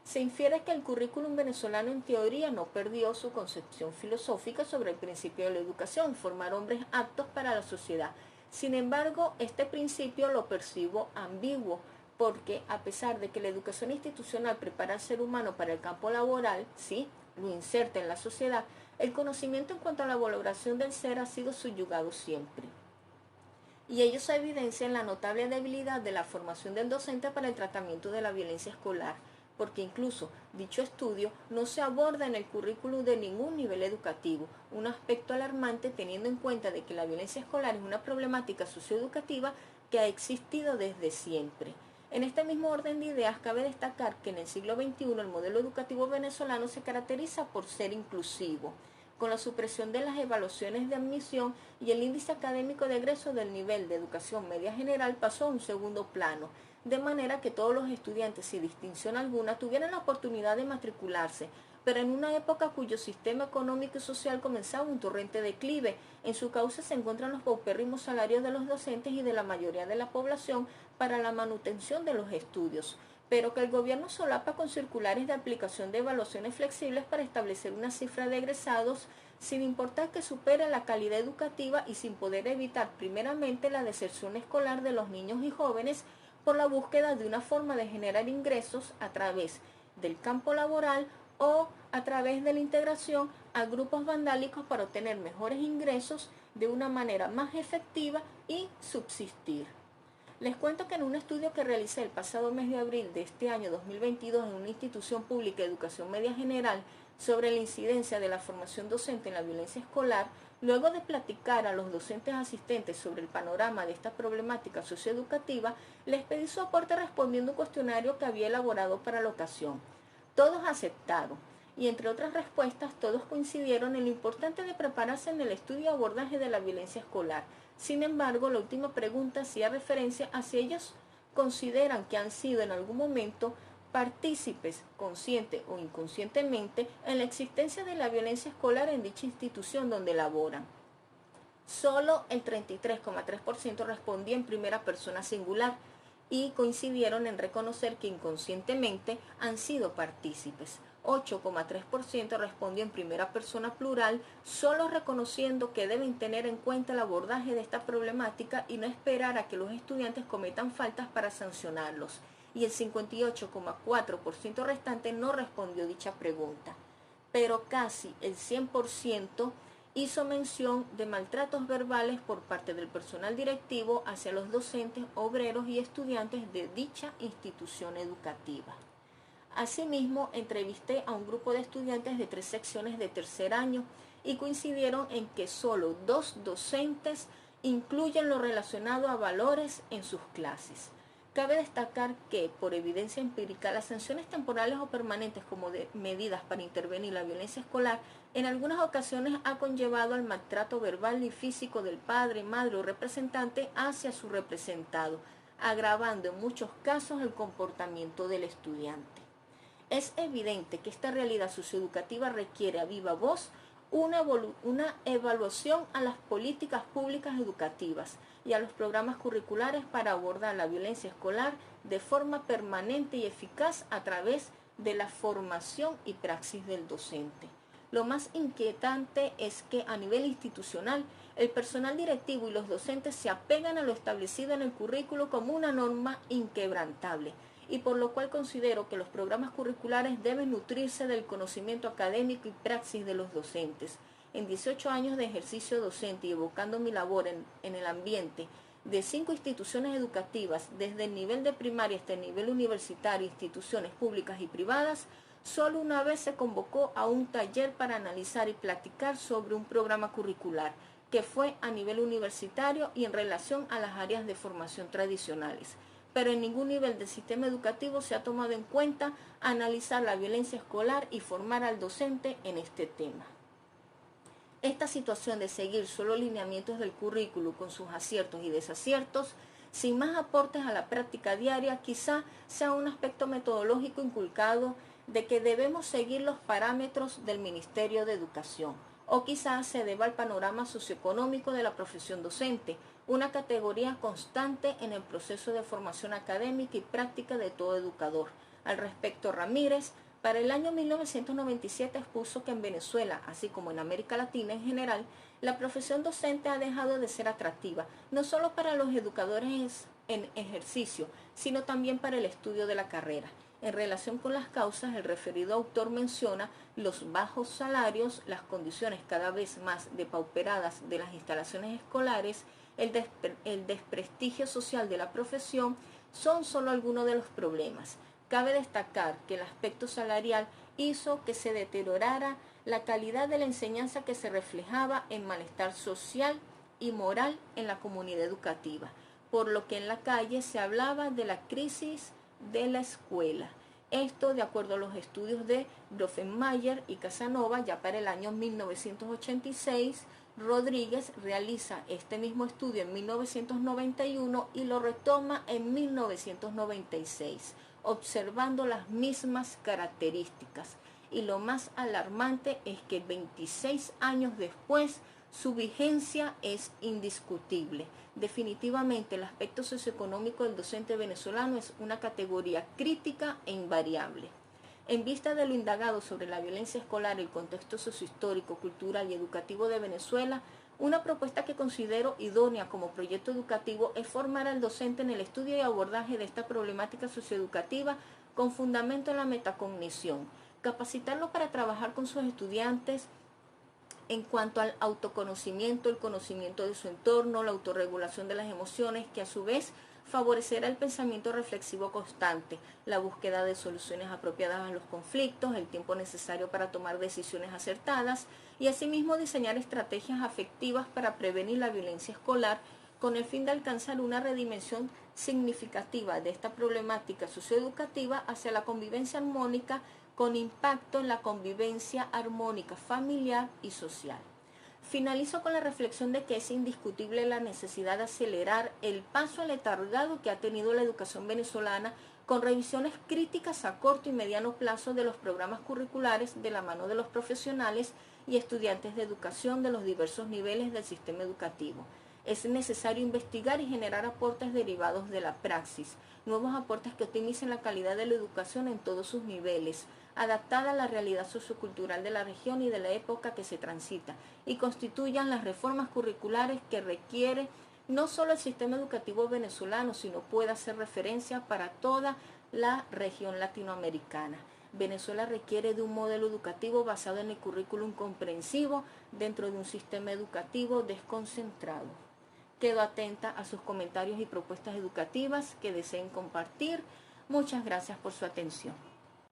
se infiere que el currículum venezolano en teoría no perdió su concepción filosófica sobre el principio de la educación, formar hombres aptos para la sociedad. Sin embargo, este principio lo percibo ambiguo, porque a pesar de que la educación institucional prepara al ser humano para el campo laboral, sí, lo inserta en la sociedad, el conocimiento en cuanto a la valoración del ser ha sido subyugado siempre. Y ello se evidencia en la notable debilidad de la formación del docente para el tratamiento de la violencia escolar, porque incluso dicho estudio no se aborda en el currículum de ningún nivel educativo, un aspecto alarmante teniendo en cuenta de que la violencia escolar es una problemática socioeducativa que ha existido desde siempre. En este mismo orden de ideas cabe destacar que en el siglo XXI el modelo educativo venezolano se caracteriza por ser inclusivo, con la supresión de las evaluaciones de admisión y el índice académico de egreso del nivel de educación media general pasó a un segundo plano, de manera que todos los estudiantes, sin distinción alguna, tuvieran la oportunidad de matricularse, pero en una época cuyo sistema económico y social comenzaba un torrente declive. En su causa se encuentran los paupérrimos salarios de los docentes y de la mayoría de la población para la manutención de los estudios, pero que el gobierno solapa con circulares de aplicación de evaluaciones flexibles para establecer una cifra de egresados sin importar que supere la calidad educativa y sin poder evitar primeramente la deserción escolar de los niños y jóvenes por la búsqueda de una forma de generar ingresos a través del campo laboral o a través de la integración a grupos vandálicos para obtener mejores ingresos de una manera más efectiva y subsistir. Les cuento que en un estudio que realicé el pasado mes de abril de este año 2022 en una institución pública de educación media general sobre la incidencia de la formación docente en la violencia escolar, luego de platicar a los docentes asistentes sobre el panorama de esta problemática socioeducativa, les pedí su aporte respondiendo un cuestionario que había elaborado para la ocasión. Todos aceptaron, y entre otras respuestas todos coincidieron en lo importante de prepararse en el estudio y abordaje de la violencia escolar. Sin embargo, la última pregunta hacía referencia a si ellos consideran que han sido en algún momento partícipes, consciente o inconscientemente, en la existencia de la violencia escolar en dicha institución donde laboran. Solo el 33,3% respondía en primera persona singular y coincidieron en reconocer que inconscientemente han sido partícipes. 8,3% respondió en primera persona plural, solo reconociendo que deben tener en cuenta el abordaje de esta problemática y no esperar a que los estudiantes cometan faltas para sancionarlos. Y el 58,4% restante no respondió dicha pregunta. Pero casi el 100% hizo mención de maltratos verbales por parte del personal directivo hacia los docentes, obreros y estudiantes de dicha institución educativa. Asimismo, entrevisté a un grupo de estudiantes de 3 secciones de tercer año y coincidieron en que solo 2 docentes incluyen lo relacionado a valores en sus clases. Cabe destacar que, por evidencia empírica, las sanciones temporales o permanentes como medidas para intervenir la violencia escolar en algunas ocasiones ha conllevado al maltrato verbal y físico del padre, madre o representante hacia su representado, agravando en muchos casos el comportamiento del estudiante. Es evidente que esta realidad socioeducativa requiere a viva voz una evaluación a las políticas públicas educativas y a los programas curriculares para abordar la violencia escolar de forma permanente y eficaz a través de la formación y praxis del docente. Lo más inquietante es que a nivel institucional el personal directivo y los docentes se apegan a lo establecido en el currículo como una norma inquebrantable, y por lo cual considero que los programas curriculares deben nutrirse del conocimiento académico y praxis de los docentes. En 18 años de ejercicio docente y evocando mi labor en el ambiente de 5 instituciones educativas, desde el nivel de primaria hasta el nivel universitario, instituciones públicas y privadas, solo una vez se convocó a un taller para analizar y platicar sobre un programa curricular, que fue a nivel universitario y en relación a las áreas de formación tradicionales. Pero en ningún nivel del sistema educativo se ha tomado en cuenta analizar la violencia escolar y formar al docente en este tema. Esta situación de seguir solo lineamientos del currículo con sus aciertos y desaciertos, sin más aportes a la práctica diaria, quizá sea un aspecto metodológico inculcado de que debemos seguir los parámetros del Ministerio de Educación, o quizás se deba al panorama socioeconómico de la profesión docente, una categoría constante en el proceso de formación académica y práctica de todo educador. Al respecto, Ramírez, para el año 1997 expuso que en Venezuela, así como en América Latina en general, la profesión docente ha dejado de ser atractiva, no solo para los educadores en ejercicio, sino también para el estudio de la carrera. En relación con las causas, el referido autor menciona los bajos salarios, las condiciones cada vez más depauperadas de las instalaciones escolares, el desprestigio social de la profesión, son solo algunos de los problemas. Cabe destacar que el aspecto salarial hizo que se deteriorara la calidad de la enseñanza, que se reflejaba en malestar social y moral en la comunidad educativa, por lo que en la calle se hablaba de la crisis de la escuela. Esto de acuerdo a los estudios de Bronfenmayer y Casanova. Ya para el año 1986, Rodríguez realiza este mismo estudio en 1991 y lo retoma en 1996, observando las mismas características. Y lo más alarmante es que 26 años después su vigencia es indiscutible. Definitivamente el aspecto socioeconómico del docente venezolano es una categoría crítica e invariable. En vista de lo indagado sobre la violencia escolar, el contexto sociohistórico, cultural y educativo de Venezuela, una propuesta que considero idónea como proyecto educativo es formar al docente en el estudio y abordaje de esta problemática socioeducativa con fundamento en la metacognición, capacitarlo para trabajar con sus estudiantes en cuanto al autoconocimiento, el conocimiento de su entorno, la autorregulación de las emociones, que a su vez favorecerá el pensamiento reflexivo constante, la búsqueda de soluciones apropiadas a los conflictos, el tiempo necesario para tomar decisiones acertadas y asimismo diseñar estrategias afectivas para prevenir la violencia escolar, con el fin de alcanzar una redimensión significativa de esta problemática socioeducativa hacia la convivencia armónica, con impacto en la convivencia armónica familiar y social. Finalizo con la reflexión de que es indiscutible la necesidad de acelerar el paso aletargado que ha tenido la educación venezolana, con revisiones críticas a corto y mediano plazo de los programas curriculares de la mano de los profesionales y estudiantes de educación de los diversos niveles del sistema educativo. Es necesario investigar y generar aportes derivados de la praxis, nuevos aportes que optimicen la calidad de la educación en todos sus niveles, adaptada a la realidad sociocultural de la región y de la época que se transita, y constituyan las reformas curriculares que requiere no solo el sistema educativo venezolano, sino pueda ser referencia para toda la región latinoamericana. Venezuela requiere de un modelo educativo basado en el currículum comprensivo dentro de un sistema educativo desconcentrado. Quedo atenta a sus comentarios y propuestas educativas que deseen compartir. Muchas gracias por su atención.